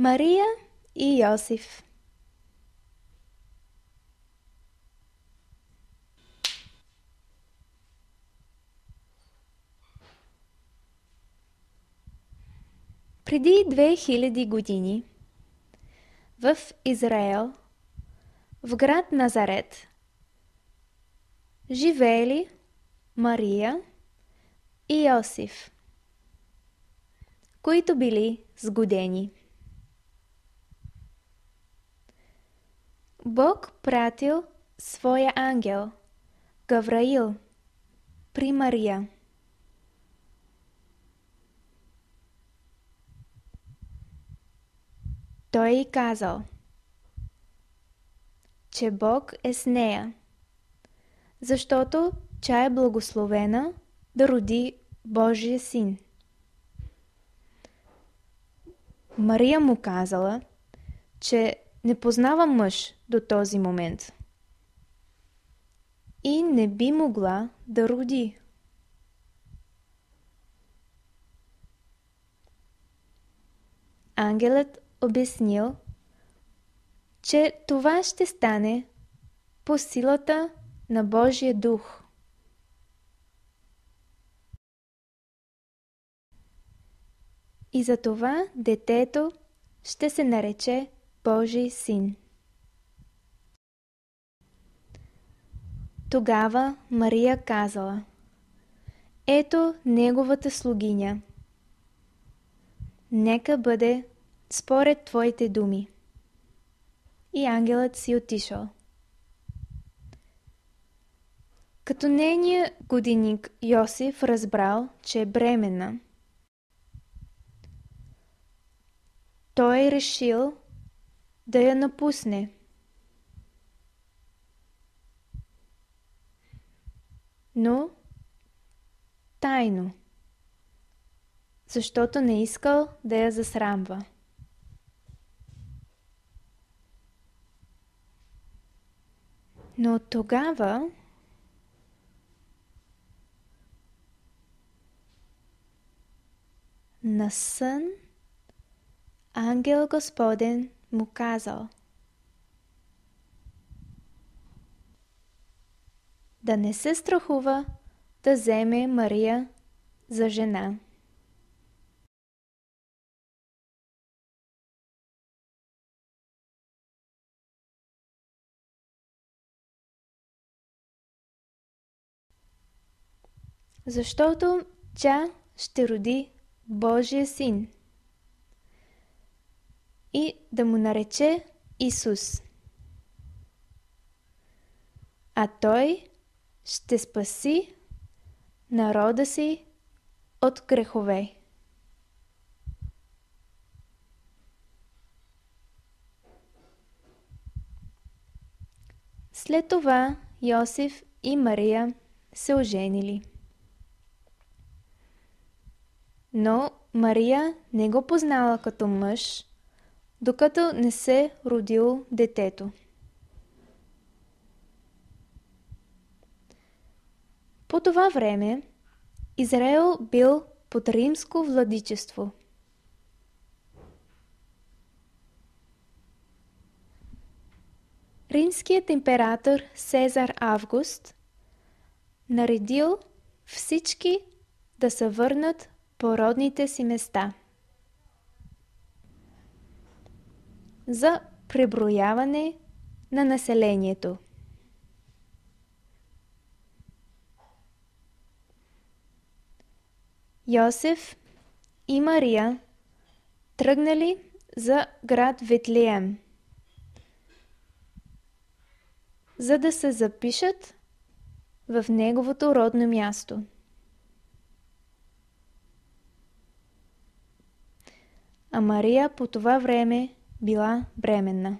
Мария и Йосиф. Преди 2000 години в Израел, в град Назарет, живеели Мария и Йосиф, които били сгодени. Бог пратил своя ангел, Гавраил, при Мария. Той й казал, че Бог е с нея, защото тя е благословена да роди Божия син. Мария му казала, че не познава мъж до този момент и не би могла да роди. Ангелът обяснил, че това ще стане по силата на Божия дух. И затова детето ще се нарече Божий син. Тогава Мария казала, ето неговата слугиня. Нека бъде според твоите думи. И ангелът си отишъл. Като нейният годеник Йосиф разбрал, че е бременна, той решил да я напусне. Но тайно, защото не искал да я засрамва. Но тогава на сън ангел Господен му казал да не се страхува да вземе Мария за жена. Защото тя ще роди Божия син и да му нарече Исус. А той ще спаси народа си от грехове. След това Йосиф и Мария се оженили. Но Мария не го познала като мъж, докато не се родило детето. По това време Израел бил под римско владичество. Римският император Сезар Август наредил всички да се върнат по родните си места за преброяване на населението. Йосиф и Мария тръгнали за град Витлеем, за да се запишат в неговото родно място. А Мария по това време била бременна.